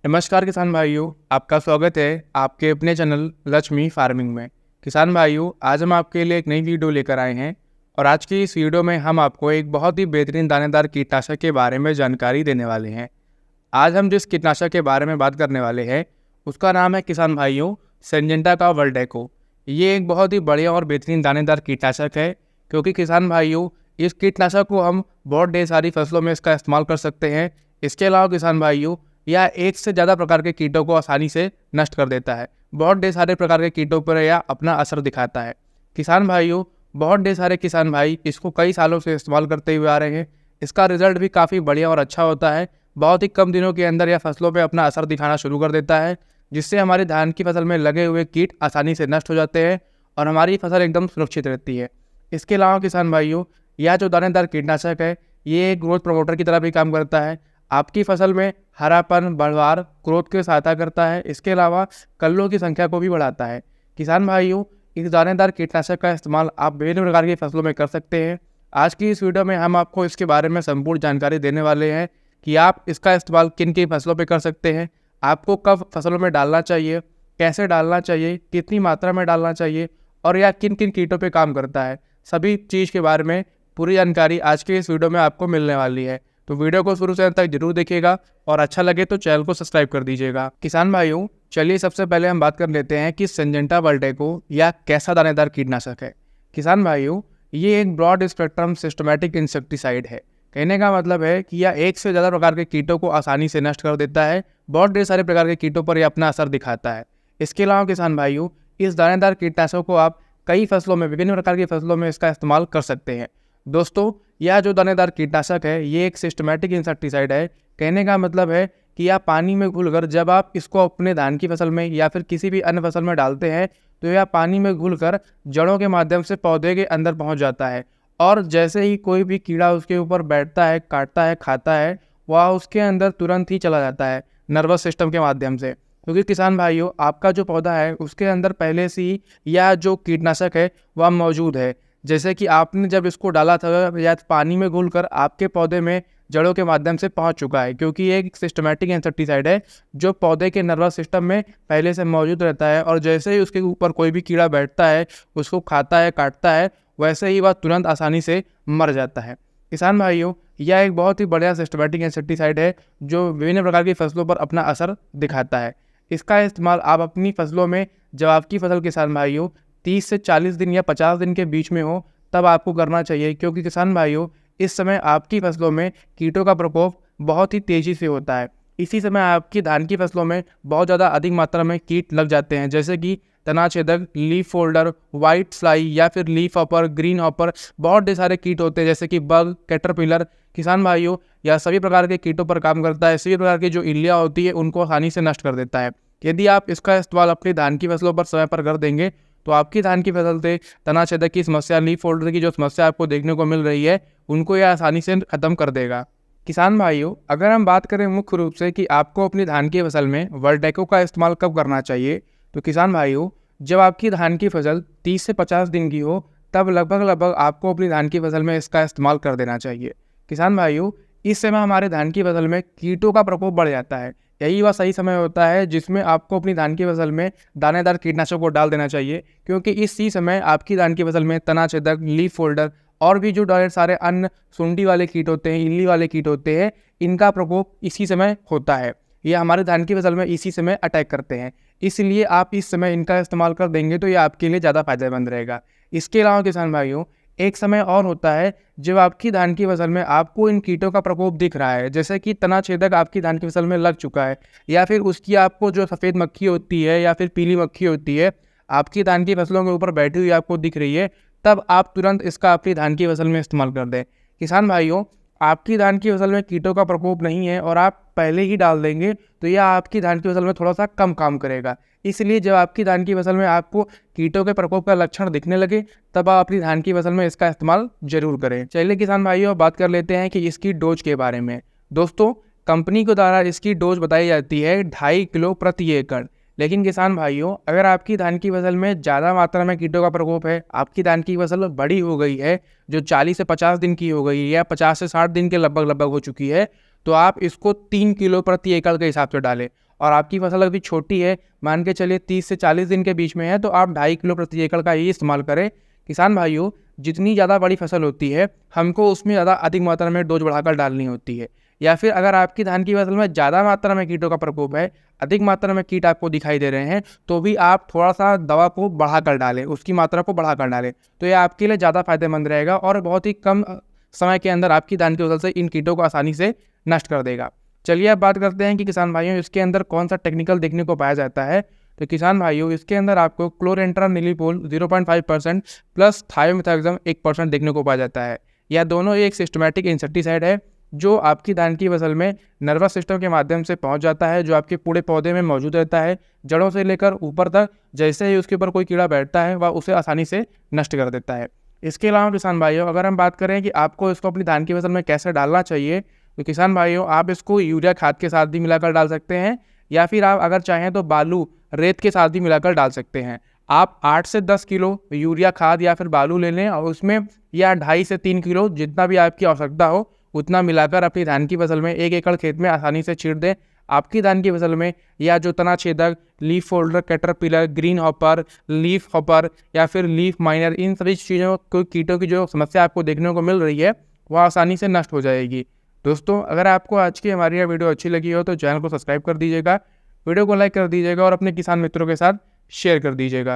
नमस्कार किसान भाइयों, आपका स्वागत है आपके अपने चैनल लक्ष्मी फार्मिंग में। किसान भाइयों, आज हम आपके लिए एक नई वीडियो लेकर आए हैं और आज की इस वीडियो में हम आपको एक बहुत ही बेहतरीन दानेदार कीटनाशक के बारे में जानकारी देने वाले हैं। आज हम जिस कीटनाशक के बारे में बात करने वाले हैं उसका नाम है किसान भाइयों सिंजेंटा का वर्ल्डेको। ये एक बहुत ही बढ़िया और बेहतरीन दानेदार कीटनाशक है क्योंकि किसान भाइयों इस कीटनाशक को हम बहुत ढेर सारी फसलों में इसका इस्तेमाल कर सकते हैं। इसके अलावा किसान भाइयों यह एक से ज़्यादा प्रकार के कीटों को आसानी से नष्ट कर देता है। बहुत ढेर सारे प्रकार के कीटों पर यह अपना असर दिखाता है। किसान भाइयों, बहुत ढेर सारे किसान भाई इसको कई सालों से इस्तेमाल करते हुए आ रहे हैं। इसका रिजल्ट भी काफ़ी बढ़िया और अच्छा होता है। बहुत ही कम दिनों के अंदर यह फसलों पर अपना असर दिखाना शुरू कर देता है, जिससे हमारी धान की फसल में लगे हुए कीट आसानी से नष्ट हो जाते हैं और हमारी फसल एकदम सुरक्षित रहती है। इसके अलावा किसान भाइयों, यह जो दानेदार कीटनाशक है ये एक ग्रोथ प्रमोटर की तरह भी काम करता है। आपकी फसल में हरापन, बढ़वार, ग्रोथ की सहायता करता है। इसके अलावा कल्लों की संख्या को भी बढ़ाता है। किसान भाइयों, इस दानेदार कीटनाशक का इस्तेमाल आप विभिन्न प्रकार की फसलों में कर सकते हैं। आज की इस वीडियो में हम आपको इसके बारे में संपूर्ण जानकारी देने वाले हैं कि आप इसका इस्तेमाल किन किन फसलों पर कर सकते हैं, आपको कब फसलों में डालना चाहिए, कैसे डालना चाहिए, कितनी मात्रा में डालना चाहिए और यह किन किन कीटों पर काम करता है। सभी चीज़ के बारे में पूरी जानकारी आज के इस वीडियो में आपको मिलने वाली है। तो वीडियो को शुरू से अंत तक जरूर देखिएगा और अच्छा लगे तो चैनल को सब्सक्राइब कर दीजिएगा। किसान भाइयों, चलिए सबसे पहले हम बात कर लेते हैं कि सिंजेंटा वर्ल्डेको या कैसा दानेदार कीटनाशक है। किसान भाइयों, ये एक ब्रॉड स्पेक्ट्रम सिस्टमैटिक इंसेक्टिसाइड है। कहने का मतलब है कि यह एक से ज़्यादा प्रकार के कीटों को आसानी से नष्ट कर देता है। बहुत ढेर सारे प्रकार के कीटों पर यह अपना असर दिखाता है। इसके अलावा किसान भाइयों, इस दानेदार कीटनाशक को आप कई फसलों में, विभिन्न प्रकार की फसलों में इसका इस्तेमाल कर सकते हैं। दोस्तों, यह जो दानेदार कीटनाशक है ये एक सिस्टमैटिक इंसेक्टिसाइड है। कहने का मतलब है कि यह पानी में घुलकर जब आप इसको अपने धान की फसल में या फिर किसी भी अन्य फसल में डालते हैं तो यह पानी में घुलकर जड़ों के माध्यम से पौधे के अंदर पहुंच जाता है और जैसे ही कोई भी कीड़ा उसके ऊपर बैठता है, काटता है, खाता है, वह उसके अंदर तुरंत ही चला जाता है नर्वस सिस्टम के माध्यम से। क्योंकि किसान भाइयों, आपका जो पौधा है उसके अंदर पहले से ही यह जो कीटनाशक है वह मौजूद है। जैसे कि आपने जब इसको डाला था या पानी में घुलकर आपके पौधे में जड़ों के माध्यम से पहुंच चुका है, क्योंकि ये एक सिस्टमैटिक इंसेक्टिसाइड है जो पौधे के नर्वस सिस्टम में पहले से मौजूद रहता है और जैसे ही उसके ऊपर कोई भी कीड़ा बैठता है, उसको खाता है, काटता है, वैसे ही वह तुरंत आसानी से मर जाता है। किसान भाइयों, यह एक बहुत ही बढ़िया सिस्टमैटिक इंसेक्टिसाइड है जो विभिन्न प्रकार की फसलों पर अपना असर दिखाता है। इसका इस्तेमाल आप अपनी फसलों में, जब आपकी फसल किसान भाइयों 30 से 40 दिन या 50 दिन के बीच में हो तब आपको करना चाहिए, क्योंकि किसान भाइयों इस समय आपकी फसलों में कीटों का प्रकोप बहुत ही तेज़ी से होता है। इसी समय आपकी धान की फसलों में बहुत ज़्यादा अधिक मात्रा में कीट लग जाते हैं, जैसे कि तनाछेदक, लीफ फोल्डर, वाइट फ्लाई या फिर लीफ हॉपर, ग्रीन हॉपर। बहुत ढेर सारे कीट होते हैं जैसे कि बग, कैटरपिलर। किसान भाइयों, यह सभी प्रकार के कीटों पर काम करता है। सभी प्रकार की जो इल्लियाँ होती है उनको आसानी से नष्ट कर देता है। यदि आप इसका इस्तेमाल अपनी धान की फसलों पर समय पर कर देंगे तो आपकी धान की फसल से तनाछेदक की समस्या, लीफ फोल्डर की जो समस्या आपको देखने को मिल रही है, उनको यह आसानी से खत्म कर देगा। किसान भाइयों, अगर हम बात करें मुख्य रूप से कि आपको अपनी धान की फसल में वर्ल्डेको का इस्तेमाल कब करना चाहिए, तो किसान भाइयों जब आपकी धान की फसल 30 से 50 दिन की हो तब लगभग आपको अपनी धान की फसल में इसका इस्तेमाल कर देना चाहिए। किसान भाइयों, इस समय हमारे धान की फसल में कीटों का प्रकोप बढ़ जाता है। यही वह सही समय होता है जिसमें आपको अपनी धान की फसल में दानेदार कीटनाशक को डाल देना चाहिए, क्योंकि इसी समय आपकी धान की फसल में तनाछेदक, लीफ फोल्डर और भी जो ढेर सारे अन्य सुंडी वाले कीट होते हैं, इल्ली वाले कीट होते हैं, इनका प्रकोप इसी समय होता है। ये हमारे धान की फसल में इसी समय अटैक करते हैं। इसलिए आप इस समय इनका इस्तेमाल कर देंगे तो ये आपके लिए ज़्यादा फायदेमंद रहेगा। इसके अलावा किसान भाइयों, एक समय और होता है जब आपकी धान की फसल में आपको इन कीटों का प्रकोप दिख रहा है, जैसे कि तनाछेदक आपकी धान की फसल में लग चुका है या फिर उसकी आपको जो सफ़ेद मक्खी होती है या फिर पीली मक्खी होती है आपकी धान की फसलों के ऊपर बैठी हुई आपको दिख रही है, तब आप तुरंत इसका अपनी धान की फसल में इस्तेमाल कर दें। किसान भाइयों, आपकी धान की फसल में कीटों का प्रकोप नहीं है और आप पहले ही डाल देंगे तो यह आपकी धान की फसल में थोड़ा सा कम काम करेगा। इसलिए जब आपकी धान की फसल में आपको कीटों के प्रकोप का लक्षण दिखने लगे तब आप अपनी धान की फसल में इसका इस्तेमाल जरूर करें। चलिए किसान भाइयों, बात कर लेते हैं कि इसकी डोज के बारे में। दोस्तों, कंपनी के द्वारा इसकी डोज बताई जाती है 2.5 किलो प्रति एकड़। लेकिन किसान भाइयों, अगर आपकी धान की फसल में ज़्यादा मात्रा में कीटों का प्रकोप है, आपकी धान की फसल बड़ी हो गई है, जो 40 से 50 दिन की हो गई है या 50 से 60 दिन के लगभग हो चुकी है, तो आप इसको 3 किलो प्रति एकड़ के हिसाब से डालें। और आपकी फसल अभी छोटी है, मान के चलिए 30 से 40 दिन के बीच में है, तो आप 2.5 किलो प्रति एकड़ का ही इस्तेमाल करें। किसान भाइयों, जितनी ज़्यादा बड़ी फसल होती है हमको उसमें ज़्यादा अधिक मात्रा में डोज बढ़ाकर डालनी होती है। या फिर अगर आपकी धान की फसल में ज़्यादा मात्रा में कीटों का प्रकोप है, अधिक मात्रा में कीट आपको दिखाई दे रहे हैं, तो भी आप थोड़ा-सा दवा को बढ़ाकर डालें, उसकी मात्रा को बढ़ाकर डालें। तो ये आपके लिए ज़्यादा फ़ायदेमंद रहेगा और बहुत ही कम समय के अंदर आपकी धान की फसल से इन कीटों को आसानी से नष्ट कर देगा। चलिए अब बात करते हैं कि किसान भाइयों इसके अंदर कौन-सा टेक्निकल देखने को पाया जाता है। तो किसान भाइयों इसके अंदर आपको क्लोरेंट्रानिलीप्रोल 0.5% प्लस थायोमेथाक्साम 1% देखने को पाया जाता है। यह दोनों एक सिस्टमैटिक इंसेक्टिसाइड है जो आपकी धान की फसल में नर्वस सिस्टम के माध्यम से पहुंच जाता है, जो आपके पूरे पौधे में मौजूद रहता है, जड़ों से लेकर ऊपर तक। जैसे ही उसके ऊपर कोई कीड़ा बैठता है वह उसे आसानी से नष्ट कर देता है। इसके अलावा किसान भाइयों अगर हम बात करें कि आपको इसको अपनी धान की फसल में कैसे डालना चाहिए, तो किसान भाइयों आप इसको यूरिया खाद के साथ भी मिलाकर डाल सकते हैं, या फिर आप अगर चाहें तो बालू रेत के साथ भी मिलाकर डाल सकते हैं। आप 8 से 10 किलो यूरिया खाद या फिर बालू ले लें और उसमें या 2.5 से 3 किलो जितना भी आपकी आवश्यकता हो उतना मिलाकर अपनी धान की फसल में 1 एकड़ खेत में आसानी से छींट दें। आपकी धान की फसल में या जो तना छेदक, leaf folder, caterpillar, green hopper, leaf hopper या फिर लीफ माइनर, इन सभी चीज़ों को कीटों की जो समस्या आपको देखने को मिल रही है वह आसानी से नष्ट हो जाएगी। दोस्तों अगर आपको आज की हमारी यह वीडियो अच्छी लगी हो तो चैनल को सब्सक्राइब कर दीजिएगा, वीडियो को लाइक कर दीजिएगा और अपने किसान मित्रों के साथ शेयर कर दीजिएगा।